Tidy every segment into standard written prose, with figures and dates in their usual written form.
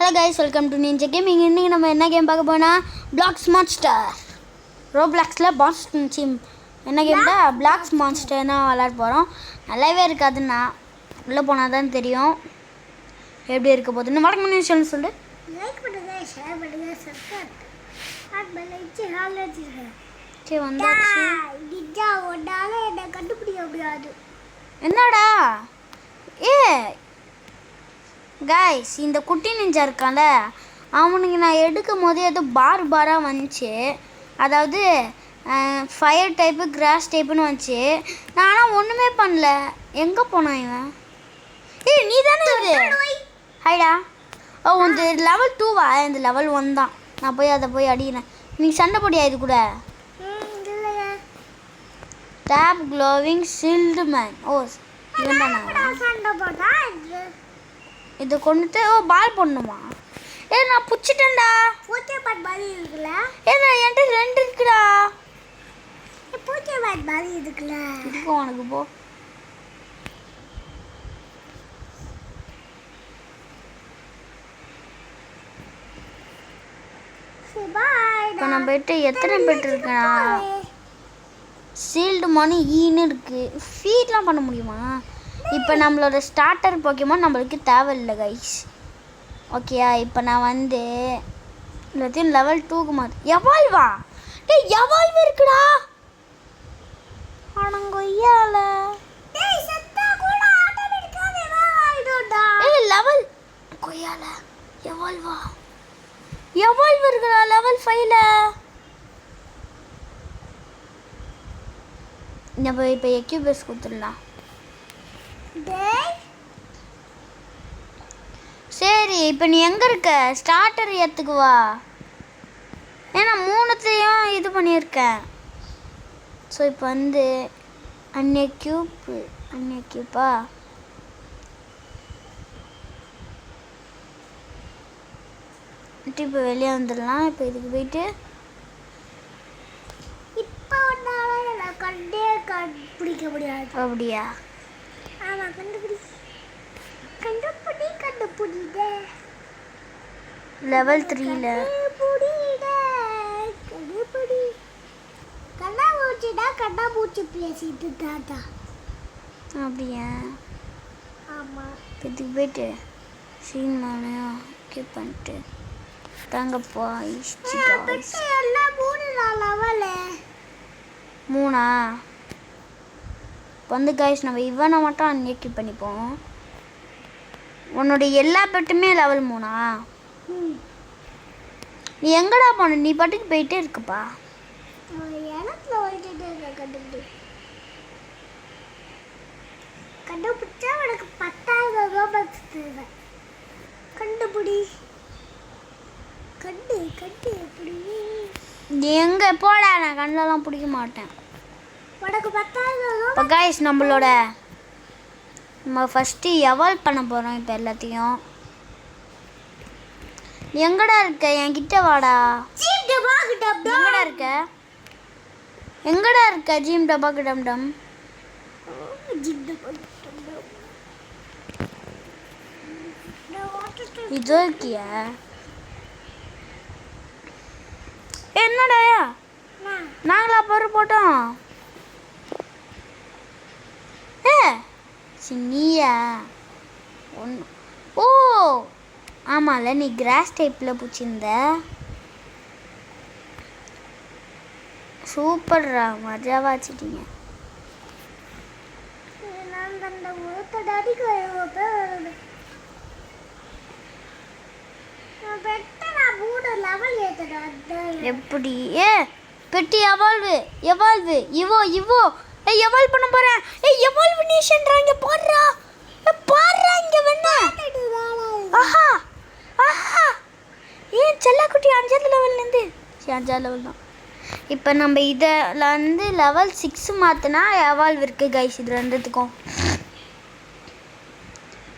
Hello guys, welcome to ninja gaming. இன்றைக்கி நம்ம என்ன கேம் பார்க்க போனால் பிளாக்ஸ் மான்ஸ்டர் ரோப்ளாக்ஸில் என்ன கேம்டா பிளாக்ஸ் மான்ஸ்டர் தான் விளையாட போகிறோம். நல்லாவே இருக்காதுன்னா உள்ளே போனால் தான் தெரியும் எப்படி இருக்க போகுதுன்னு. வழக்கம் பண்ணி சொல்லு. லைக் பண்ணுங்க, ஷேர் பண்ணுங்க, சப்ஸ்கிரைப் சரி வந்தாச்சு. நிஞ்சா ஒன்னால என்ன கண்டுபிடிக்க முடியாது. என்னடா கைஸ், இந்த குட்டி நிஞ்சா இருக்கான்ல, அவனுக்கு நான் எடுக்கும் போது ஏதோ பாராக வந்துச்சு. அதாவது ஃபயர் டைப்பு கிராஸ் டைப்புன்னு வந்துச்சு. நான் ஆனால் ஒன்றுமே பண்ணல. எங்கே போனான் இவன்? நீ தானே இது? ஹைடா. இந்த லெவல் 2வா? இந்த லெவல் 1 தான். நான் போய் அதை போய் அடிக்கிறேன். நீ சண்டை போடியா இது கூட? டேப் க்ளோவிங் ஷீல்டு மேன். இவன் தானா? இதை கொண்டுட்டு பால் போடணுமா? நான் பிடிச்சிட்டேன்டா. பூச்சை பாட் மாதிரி இருக்குல்ல? என்கிட்ட 2 இருக்குடா. பூச்சை பாட் மாதிரி இருக்குல்ல? இருக்கும் உனக்கு. போ. இப்போ நான் போயிட்டு எத்தனை பேட்டு இருக்கேன்? ஷீல்டு மணி ஈன்னு இருக்கு. ஃபீட்லாம் பண்ண முடியுமா? இப்போ நம்மளோட ஸ்டார்டர் போக்கியமோ நம்மளுக்கு தேவையில்லை கைஸ். ஓகேயா? இப்போ நான் வந்து எல்லாத்தையும் லெவல் 2க்கு மாற்று. எவால்வா? எவால்வ் இருக்குடா. ஆனங்கொய்யால லெவல் கொய்யால எவால்வா? எவால்வ் இருக்குடா லெவல் 5ல. நம்ம இப்போ எக்யூபஸ் கொடுத்துடலாம். சரி, இப்போ நீ எங்கே இருக்க? ஸ்டார்டர் ஏற்றுக்கு வா. ஏன்னா 3த்தையும் இது பண்ணியிருக்கேன். ஸோ இப்போ வந்து அன்எக்யூப்பா இப்போ வெளியே வந்துடலாம். இப்போ இதுக்கு போயிட்டு இப்போ கண்டுபிடிக்க முடியாது. அப்படியா? ஆமாம், கண்டுபிடி லெவல் 3ல கண்ணாமூச்சி பேசிட்டு தாத்தா. அப்படியா? ஆமாம். இதுக்கு போயிட்டு சீன் மானையும் கீப் பண்ணிட்டு தாங்கப்பா. எல்லாம் 3 வந்து கைஸ் நம்ம இவனை மட்டும் அன்எக்யூப் பண்ணிப்போம். உன்னுடைய எல்லா பெட்டுமே லெவல் 3. நீ எங்கடா போன? நீ பாட்டுக்கு போயிட்டே இருக்குப்பா. கண்டுபிடிச்சா உனக்கு 10,000 ரோபக்ஸ் தேவை. கண்டுபிடி. கண்டு எப்படி? நீ எங்கே போடா? நான் கண்ணெல்லாம் பிடிக்க மாட்டேன். உனக்கு 10,000. இப்போ கைஸ் நம்ம ஃபஸ்ட்டு எவால்வ் பண்ண போகிறோம். இப்போ எல்லாத்தையும் நீ எங்கடா இருக்க? என்கிட்ட வாடா. எங்கடா இருக்க ஜீம் டபாக்கு டம் டம்? இதோ இருக்கியா? என்னடா நாங்களா பொறு போட்டோம்? நீயா? ஆமாம்ல, நீ கிராஸ் டைப்பில் பிடிச்சிருந்த. சூப்பர்ரா, மஜாவா வச்சுட்டீங்க. எப்படி? பெட்டி எவால்வு இவோ எவால்வ் பண்ண போறேன். எவால்வ் நேஷன்றாங்க. பாருடா இங்க வேணா. ஆஹா செல்லக்குட்டி 5வது லெவல்லேருந்து 5வது லெவல் தான். இப்போ நம்ம இதில் வந்து லெவல் 6 மாற்றினா எவால்வ் இருக்குது கைஸ். இது 2த்துக்கும்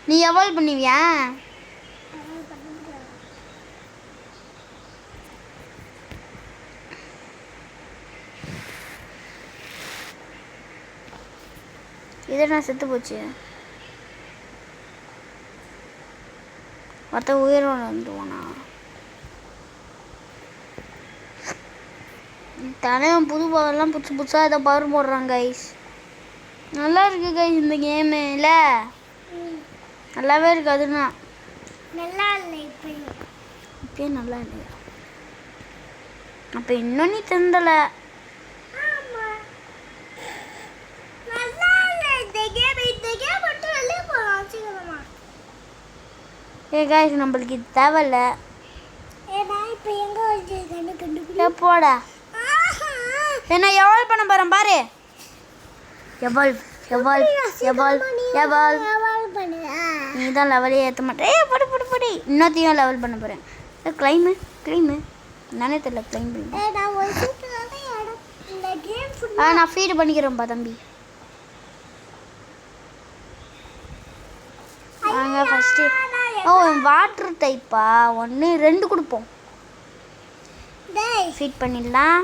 நீ எவால்வ் பண்ணுவியா? இதை நான் செத்து போச்சு. மற்ற உயிரோடு வந்துடுவானா? தலைவன் புது பவர்லாம் புதுசு புதுசாக ஏதோ பவர் போடுறான் கைஸ். நல்லா இருக்கு கைஸ் இந்த கேமு. இல்லை நல்லாவே இருக்கு. அதுனா நல்லா இல்லை இப்பயே நல்லா இல்லையா? அப்போ இன்னும் நீ தந்தலை. ஆமா நல்லா இல்லை இந்த கேம் மட்டும் வெளியே போகலாம் சீக்கிரமா. கைஸ் நம்மளுக்கு இது தேவையில்ல. ஏன்னா இப்போ எங்கே வந்து கண்டுபிடி போடா. என்ன எவால்வ் பண்ண போகிறேன் பாரு. எவால்வ் நீ தான் லெவலே ஏற்ற மாட்டேன். படு படு படு இன்னொத்தையும் லெவல் பண்ண போகிறேன். கிளைமு என்னன்னே தெரியல. கிளைம் பண்ணி நான் ஃபீடு பண்ணிக்கிறேன்ப்பா தம்பி. நாங்கள் ஃபஸ்ட்டு வாட்டர் டைப்பா 1 2 கொடுப்போம். ஃபீட் பண்ணிடலாம்.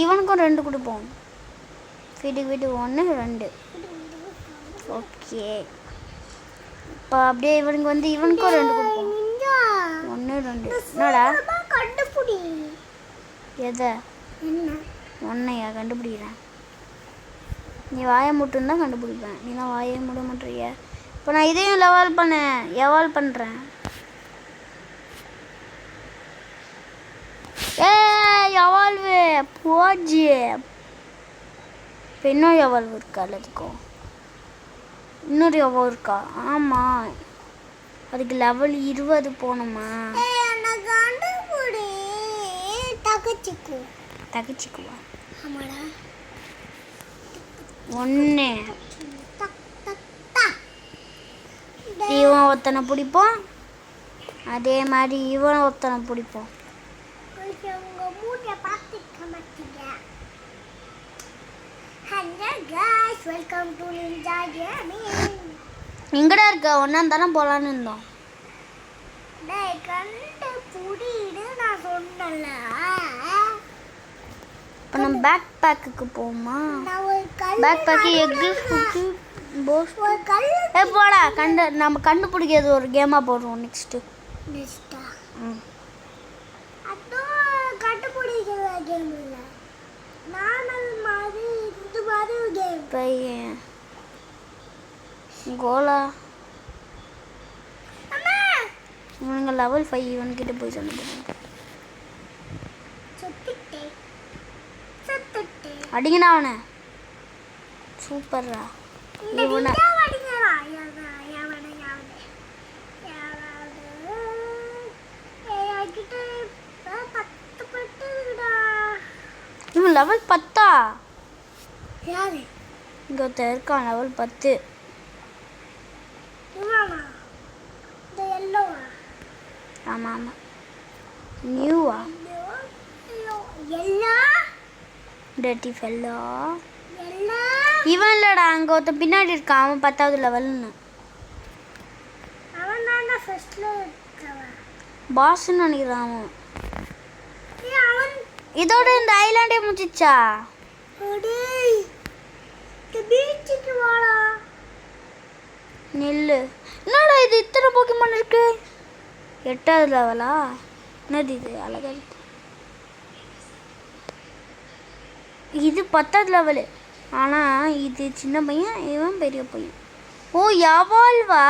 இவனுக்கும் 2 கொடுப்போம். ஃபீட்டுக்கு 1 2. ஓகே இப்போ அப்படியே இவனுக்கு வந்து இவனுக்கும் 2 கொடுப்போம். 1 2. என்னடா கண்டுபிடி எதை? ஒன்னையா கண்டுபிடிக்கிறேன். நீ வாயை மட்டும்தான் கண்டுபிடிப்பேன். நீ தான் வாயை மூட மாட்டேறிய. இப்போ நான் இதையும் எவால்வ் பண்ணுறேன். எவால்வு போச்சு. இப்போ இன்னொரு எவால்வு இருக்கா? எல்லாத்துக்கும் இன்னொரு எவால்வ் இருக்கா? ஆமாம் அதுக்கு லெவல் 20 போகணுமா? தகச்சிக்குவா? ஆமாடா 1 இவன் ஒருத்தனை பிடிப்போம். அதே மாதிரி இவன் ஒருத்தனை பிடிப்போம். எங்கடா இருக்க? ஒன்றா தானே போகலான்னு இருந்தோம். இப்போ நம்ம பேக் பேக்குக்கு போவோமா? பேக் பேக்கு எக்கு ஃபுட்டு போஸ் போடா. நம்ம கண்டுபிடிக்கிறது ஒரு கேமாக போடுவோம் நெக்ஸ்ட்டு. கோலா இவனுங்க லெவல் 5 இவன்கிட்ட போய் சொல்லுங்க. அடிங்கண்ணா அவனை. சூப்பர்ரா. இவனை இவன் லெவல் 10. இங்கே ஒருத்தர் இருக்கான் லெவல் 10. ஆமாம் ஆமாம் நியூவா? Dirty fellow. இவன் இல்லைடா, அங்கே ஒருத்தன் பின்னாடி இருக்கான். அவன் 10வது லெவல்னு. பாஸ்ன்னு நினைக்கிறான் அவன். இதோட இந்த ஐலாண்டே முடிச்சிச்சா? நெல்லு. என்னடா இது இத்தனை போக்கிமான் இருக்கு? 8வது லெவலா? என்னது இது அழகா இருக்கு. இது 10வது லெவலு. ஆனால் இது சின்ன பையன், இவன் பெரிய பையன். ஓ எவால்வா?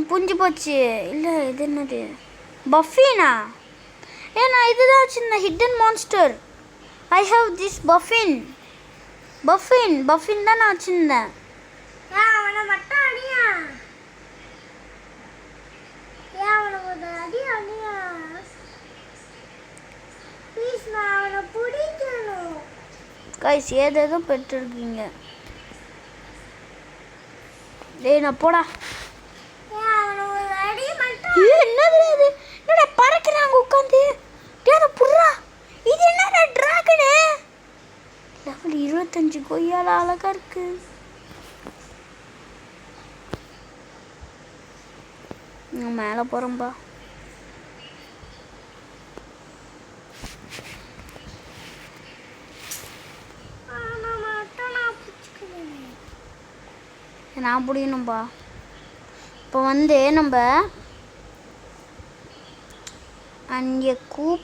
புரிஞ்சு போச்சு. இல்லை இது என்னது? பஃபினா? ஏன்னா இதுதான் சின்ன hidden monster. I have this puffin தான் நான் வச்சுருந்தேன். கைஸ் ஏதேதோ பெற்றிருக்கீங்க. டேய் நான் போடா. என்னது இது? என்னடா பறக்குறாங்க உட்காந்து. டேய் புர்ரா. இது என்னடா டிராகனு? லெவல் 25 கொய்யால அழகா இருக்கு. நான் மேலே போகிறேன்பா. நான் பிடிக்கணும்பா. இப்போ வந்து நம்ம and a coop.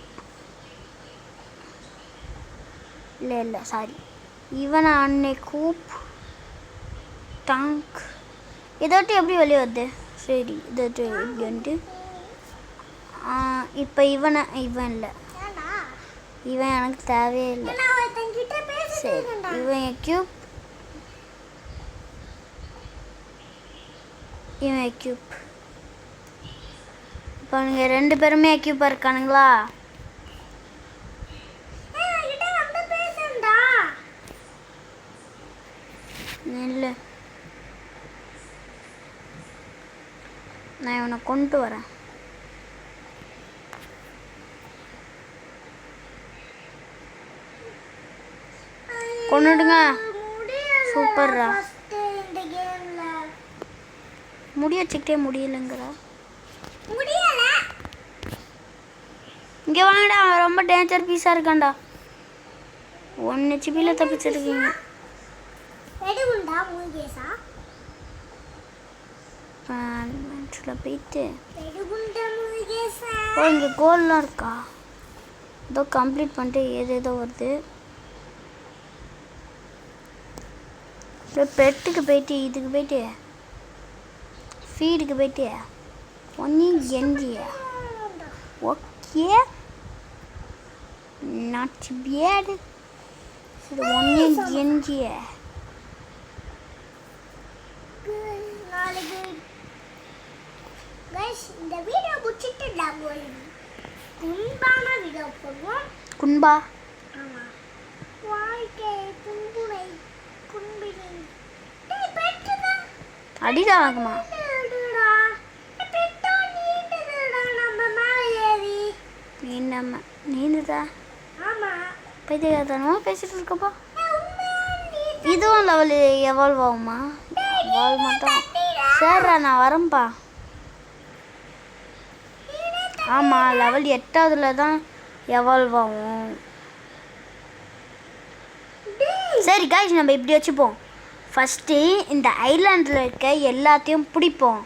இல்லை sorry, even and a coop tank. இதோட்டு எப்படி வெளியே வருது? சரி, இதோட்டு எப்படி வந்துட்டு இப்போ இவன் இல்லை, இவன் எனக்கு தேவையே இல்லை. சரி, இவன் எக்யூப், இவன் எக்யூப். இப்போ அவங்க 2 பேருமே எக்யூப்பாக இருக்கானுங்களா? இல்லை, நான் இவனை கொண்டு வரேன். கொண்டுடுங்க. சூப்பர்ரா. முடி வச்சுக்கிட்டே முடியலைங்கிறா. இங்கே வாங்கடா, அவன் ரொம்ப டேஞ்சர் பீஸாக இருக்கான்டா. 1 HP தப்பிச்சிருக்கீங்க. போயிட்டு ஓ, இங்கே கோல்லாம் இருக்கா? ஏதோ கம்ப்ளீட் பண்ணிட்டு ஏதோ வருது. பெட்டுக்கு போயிட்டு இதுக்கு போயிட்டு ஃபீடுக்கு போயிட்டு ஒன்னி கெஞ்சிய. Okay, not bad. சரி, ஒன்னி கெஞ்சிய. இந்த வீடியோ முடிச்சிட்டு நாங்கள் குன்பான வீடியோ போடுவோம். குன்பா? ஆமா, வாழ்க்கை குன்புனை குன்பினி அடிதா வாங்கம்மா. நீந்துதா? பைத்தியக்காரத்தனமா பேசிட்டு இருக்கப்பா. இதுவும் லெவல் எவால்வ் ஆகுமா? எவால்வ் மட்டும். சரிடா, நான் வரேன்ப்பா. ஆமாம், லெவல் 8ஆவதுல தான் எவால்வ் ஆகும். சரி காய்ஸ், நம்ம இப்படி வச்சுப்போம். ஃபஸ்ட்டு இந்த ஐலாண்டில் இருக்க எல்லாத்தையும் பிடிப்போம்.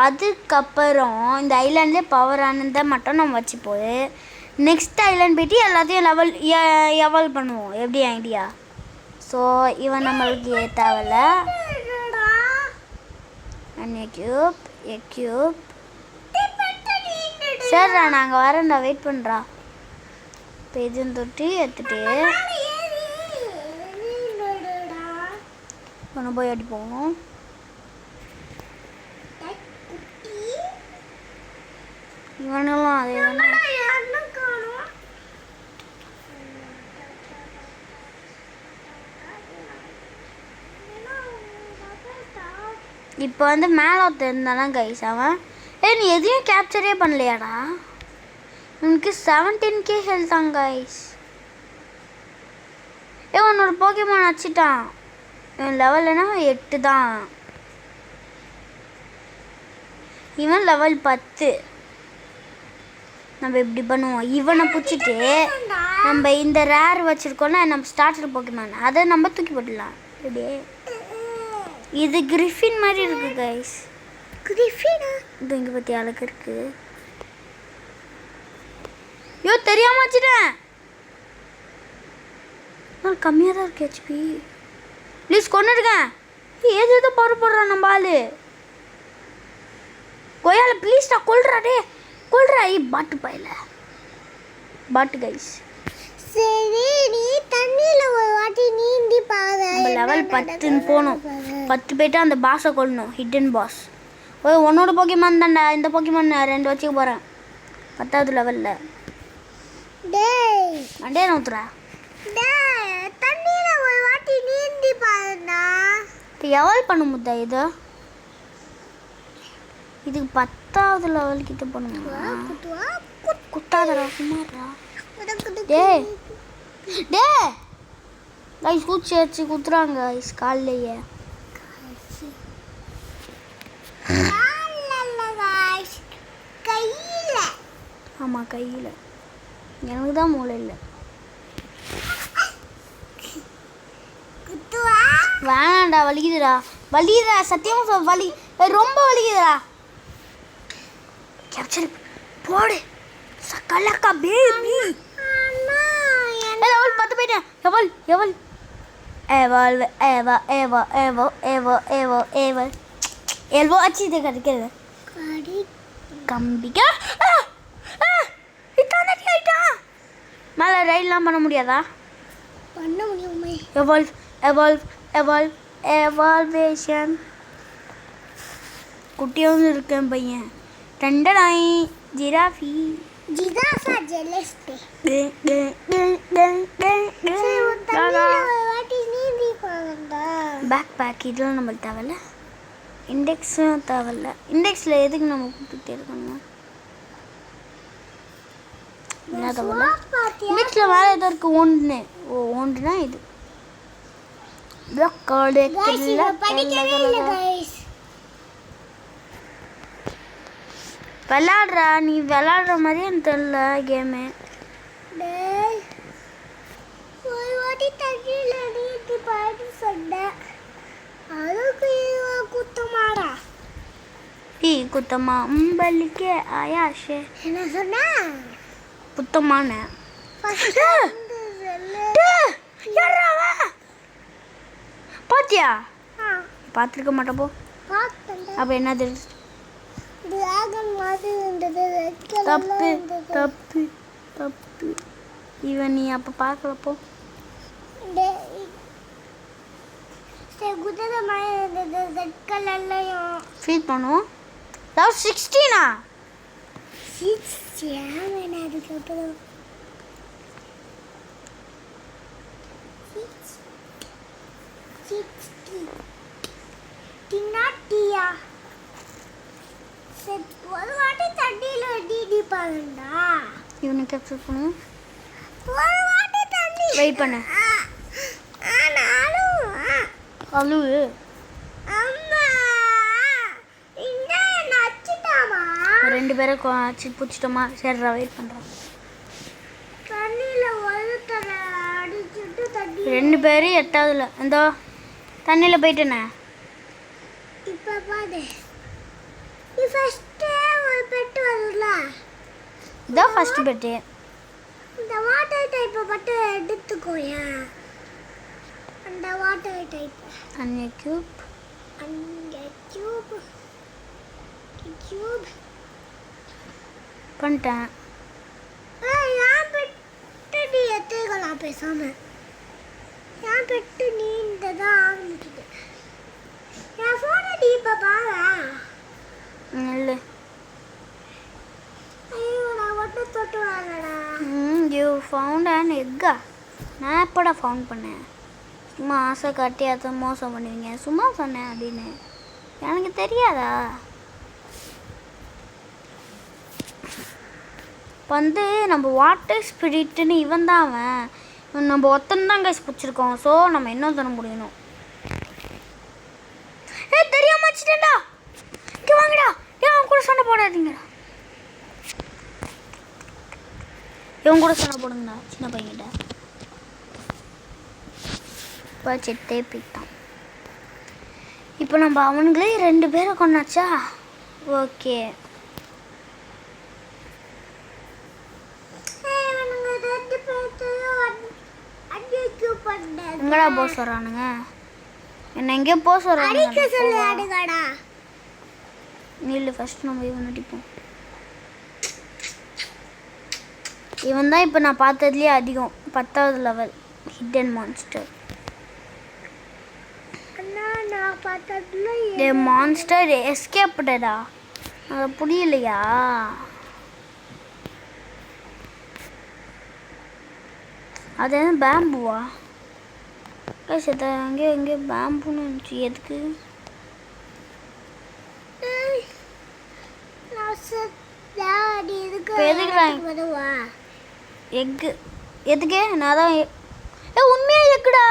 அதுக்கப்புறம் இந்த ஐலாண்ட்லேயே பவர் ஆனதை மட்டும் நம்ம வச்சுப்போம். நெக்ஸ்ட் ஐலாண்ட் போய்ட்டு எல்லாத்தையும் எவால்வ் பண்ணுவோம். எப்படி ஐடியா? ஸோ இவன் நம்மளுக்கு தேவையில்ல. Equip equip. சரிடா, நாங்கள் வரேன்டா, வெயிட் பண்ணுறா. இப்போ இதுன்னு தொட்டு எடுத்துட்டு ஒன்று போய் அடிப்போம். இவனெல்லாம் அதே இப்போ வந்து மேலே ஒருத்தர் இருந்தானா கைஸ், அவன் நீ எதையும் கேப்சரே பண்ணலையாடா? உனக்கு 17K ஹெல்த் தான் கைஸ். உன்னோட போக்கிமான் வச்சுட்டான். இவன் லெவல்னா 8 தான். இவன் லெவல் 10. நம்ம இப்படி பண்ணுவோம், இவனை பிடிச்சிட்டு நம்ம இந்த ரேர் வச்சுருக்கோம்ல, நம்ம ஸ்டார்டர் போக்கிமான், அதை நம்ம தூக்கி போட்டுடலாம். இப்படியே இது கிரிஃபின் மாதிரி இருக்கு கைஸ். கிரிஃபினா? இது இங்கே பற்றி அழகு இருக்கு. ஐயோ, தெரியாம வச்சுட்டேன். நான் கம்மியாக தான் இருக்கு ஹெச்பி. ப்ளீஸ் கொண்டுடுங்க. ஏதோ பரப்படுறான் நம்ம ஆளு. கொய்யால ப்ளீஸ்டா, கொல்றா டே, கொல்றா. பாட்டு பாயில பாட்டு கைஸ். சரி, நீ தண்ணியில ஒரு வாட்டி நீந்தி பாரு. நம்ம லெவல் 10 போகணும். 10 போயிட்டு அந்த பாஸை கொல்லணும், ஹிடன் பாஸ். உன்னோட போக்கிமான் தான்டா. இந்த போக்கிமான் 2 வச்சுக்க போகிறேன் 10வது லெவலில். மண்டே நூத்துறா. தண்ணியில ஒரு வாட்டி நீந்தி பாருடா. இப்போ எவால் பண்ண முத்தா? இதுக்கு 10வது லெவல் கிட்ட பண்ணுமா? குத்தாதரா, சும்மாடா. டே டே கைஸ், கூச்சி வச்சு குத்துறாங்க கைஸ் காலையே. கையில? ஆமாம், கையில். எனக்கு தான் மூளை இல்லை. வேணாண்டா, வலிக்குதுடா, வலிக்குதுடா, சத்தியமாக வலி, ரொம்ப வலிக்குதுடா. கேப்சர் போடு. சக்கலக்கா பேபி. அம்மா எவள் பத்து போயிட்டேன். எவள் எவள் எல்வோ ஆச்சு இது கிடைக்கிறது கடி கம்பிக்கா. இதான் ஆயிட்டா. மேலே ரைட்லாம் பண்ண முடியாதா? பண்ண முடியுமே. எவால்வேஷன் குட்டியாகவும் இருக்கேன் பையன். டண்டனாய் ஜிராஃபி ஜிராஃபா ஜெலஸ்டே வாட்டி நீந்தி போகண்டா. பேக் பேக் இதெல்லாம் நம்மளுக்கு தேவையில்ல. இண்டெக்ஸும் தேவையில்ல. இண்டெக்ஸில் எதுக்கு நம்ம கூப்பிட்டுட்டே இருக்கணும்? என்ன தேவையில்ல. இண்டெக்ஸில் வேறு ஏதோ இருக்குது. ஒன்றுனா இது படிக்கவே இல்லை கைஸ். விளாடுறா நீ விளாடுற மாதிரியே எனக்கு தெரியல கேமு. ஒரு வாட்டி தண்ணியில் நீந்தி பாட்டு சொன்னேன். அதுக்கு குத்தமாடா. டீ குத்தமா உம்பலிக்கே ஆயாஷே என்ன சொன்ன? புத்தமான பாத்தியா? பார்த்துருக்க மாட்டப்போ. அப்போ என்னது? தப்பு தப்பு தப்பு. இவன் நீ அப்போ பார்க்கலப்போ. ஃபீல் பண்ணுவோம். 16 அதுக்கப்புறம் ஒரு வாட்டி தண்ணியில் நீந்தி பாருண்டா. இவனுக்கு எக்ஸப்ட் பண்ணுவோம். ஒரு வாட்டி தண்ணி வெயிட் பண்ணு. ஆனாலும் அழுவு. அம்மா என்ன அச்சுட்டாமா? 2 பேரை பிடிச்சிட்டோமா? சரிடா வெயிட் பண்ணுறோம். தண்ணியில் ஒருத்தர அடிச்சுட்டு தண்ணி 2 பேரும் 8வதுல எந்தோ தண்ணியில் போயிட்டேனே. இப்போ பாரு, நீ ஃபஸ்ட்டே ஒரு பெட்டு வரும்ல, இதான் ஃபஸ்ட்டு பெட்டு. இந்த வாட்டர் டைப்பை மட்டும் எடுத்துக்கோயா. அந்த வாட்டர் டைப் அங்கே கியூப் அங்கே கியூப் கியூப் பண்ணிட்டேன். ஏன் பெட்டு நீ எடுத்துக்கலாம் பேசாம. ஏன் பெட்டு நீ இந்த தான் ஆரம்பிக்குது. என் ஃபோனை நீ இப்போ பாரு. இல்லை. ஐயோ நான் ஒன்றும் தொட்டு வரலடா. யூ ஃபவுண்ட் அண்ட் எக்கா. நான் எப்படா ஃபவுண்ட் பண்ணேன்? சும்மா ஆசை காட்டி அதை மோசம் பண்ணுவீங்க. சும்மா சொன்னேன் அப்படின்னு எனக்கு தெரியாதா? இப்போ வந்து நம்ம வாட்டர் ஸ்பிரிட்டுன்னு இவன் தான் அவன். நம்ம ஒத்தன் தான் கைஸ் பிடிச்சிருக்கோம். ஸோ நம்ம என்ன தர முடியணும்? தெரியாம வச்சுட்டேன்டா. இங்கே வாங்கடா. அவன் கூட சண்டை போடாதீங்கடா. இவன் கூட சண்டை போடுங்கடா சின்ன பையன்கிட்ட. இப்போ செத்தே போயிட்டான். இப்போ நம்ம அவனுங்களே 2 பேரை கொண்டாச்சா? ஓகே. எங்கடா போக சொல்கிறானுங்க? என்ன எங்கேயோ போக சொல்கிறானுங்க. இல்லை ஃபஸ்ட் நம்ம இவன் அடிப்போம். இவன் தான் இப்போ நான் பார்த்ததுலேயே அதிகம். 10வது லெவல் ஹிடன் மான்ஸ்டர். மான்ஸ்டர் எஸ்கேப்டடா. அது புரியலையா? அது என்ன பேம்புவா? அங்கேயோ எங்கேயோ பேம்புன்னு இருந்துச்சு. எதுக்கு? எக்கு எதுக்கு? நான் தான் உண்மையா எக்குடா.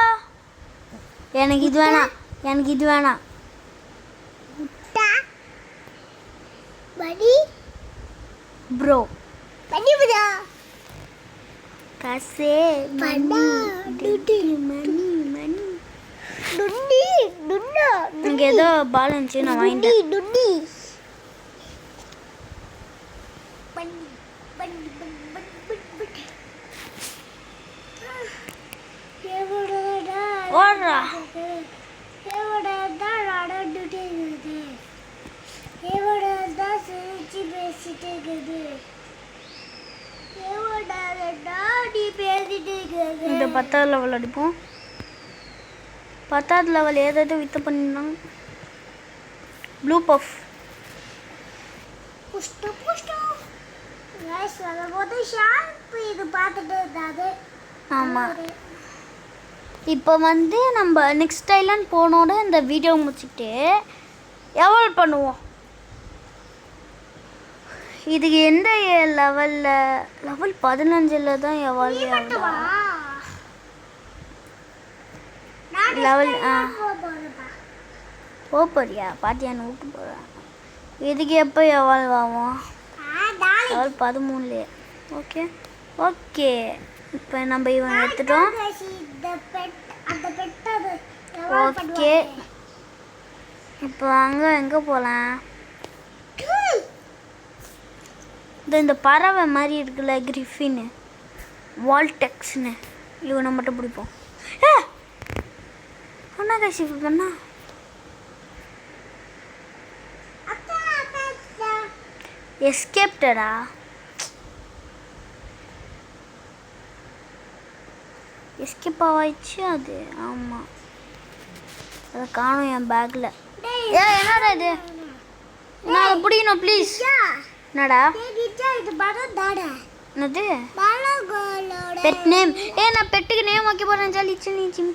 எனக்கு இது வேணாம். எனக்கு இது வேணாம். ப்ரோ காசே மணி இங்கே ஏதோ பால் இருந்துச்சு நான் வாங்கிட்டேன். ஓடுறா. இந்த 10வது லெவல் அடிப்போம். 10வது லெவல் ஏதாவது வித்து பண்ணிருந்தாங்க. Blue puff. ஆமாம். இப்போ வந்து நம்ம நெக்ஸ்ட் ஐலாண்ட் போனோட இந்த வீடியோ முடிச்சுட்டு எவால்வ் பண்ணுவோம். இதுக்கு எந்த லெவல் 15ல் தான் எவால்வ் ஆகுதா? லெவல் போறியா? பாத்தியான்னு விட்டு போகிறேன். இதுக்கு எப்போ எவால்வ் ஆகும்? லெவல் 13. Okay okay. இப்போ நம்ம இவன் எடுத்துட்டோம். ஓகே. இப்போ எங்கே போகலாம்? இந்த பறவை மாதிரி இருக்குல்ல, கிரிஃபின்னு, வால்டெக்ஸ்னு, இவனை மட்டும் பிடிப்போம். அண்ணா காசி பண்ணா எஸ்கேப்டடா. எஸ்கேப் ஆகிடுச்சு அது. ஆமாம், அதை காணும் என் பேக்கில். என்னடா இது? நான் பிடிக்கணும் ப்ளீஸ். என்னடா என்னது பெட் நேம்? நான் பெட்டுக்கு நேம் வைக்க போகிறேன். ஜாலி சின்னி சிம்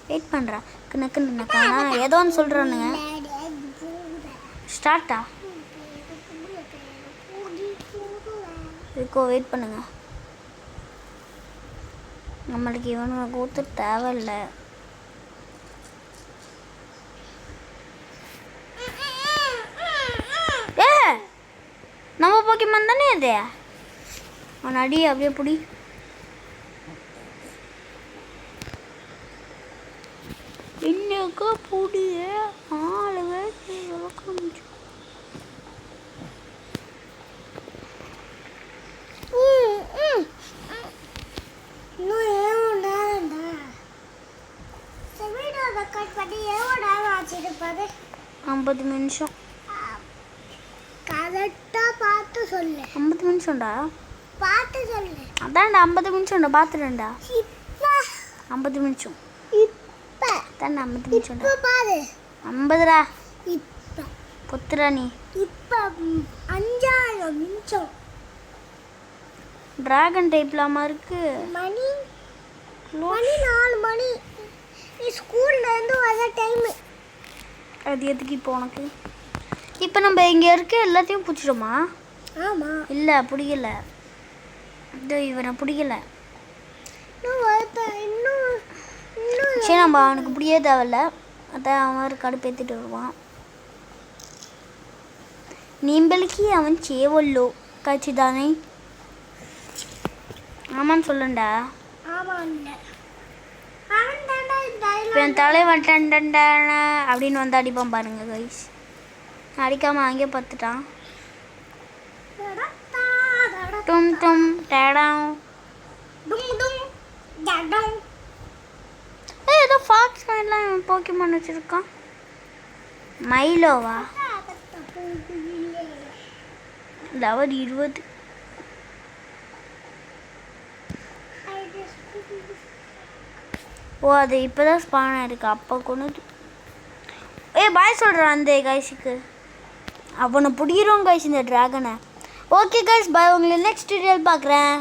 வெயிட் பண்ணுறேன். கணக்கு ஏதோ ஒன்று சொல்கிறானுங்க. ஸ்டார்ட்டா இருக்கோ? வெயிட் பண்ணுங்க. நம்மளுக்கு இவனுங்க கூத்து தேவையில்லை. நம்ம போக்கிமான் தானே இது. அவன் அடி அப்படியே பிடி. இன்னக்கா புடிய ஆளுங்க வச்சிருப்பாரு. 50 நிமிஷம். கரெக்டாக பார்த்து சொல்லு. 50 நிமிஷம்டா. பார்த்து சொல்லு. அதான்டா 50 நிமிஷம்டா. பார்த்துட்டேன்டா. இப்போ 50 நிமிஷம். இப்போ தான்டா 50 நிமிஷம்டா. இப்போ பாரு 50டா. இப்போ பொத்துடா நீ. இப்போ 5000 நிமிஷம். டிராகன் டைப்லாமா இருக்கு. மணி 4 மணி. நீ ஸ்கூல்லேருந்து வர டைமு. அது எதுக்கு இப்போ உனக்கு? இப்போ நம்ம இங்கே இருக்க எல்லாத்தையும் பிடிச்சிடுமா? ஆமாம். இல்லை பிடிக்கல. இது இவனை பிடிக்கல. சரி, நம்ம அவனுக்கு பிடியே தேவையில்ல. அதான் அவன் கடுப்பேற்றிட்டு வருவான். நீம்பளுக்கு அவன் சேவல்லோ காய்ச்சிதானே? ஆமான்னு சொல்லுண்டா. இப்போ என் தலைவன் டண்டா அப்படின்னு வந்து அடிப்பான் பாருங்க கைஸ். அடிக்காமல் அங்கேயே பார்த்துட்டான். டும் டும் டேடாம். ஏதோ ஃபாக்ஸ் மாதிரிலாம் போக்கிமான் வச்சுருக்கான். மைலோவா? லெவல் 20. ஓ, அது இப்போ தான் ஸ்பான் ஆயிருக்கு. அப்போ கொண்டு பாய் சொல்கிறான் அந்த கைஸுக்கு. அவனை பிடிக்கிறோம் கைஸ் இந்த ட்ராகனை. ஓகே கைஸ், பாய். உங்களை நெக்ஸ்ட் வீடியோவில் பார்க்குறேன்.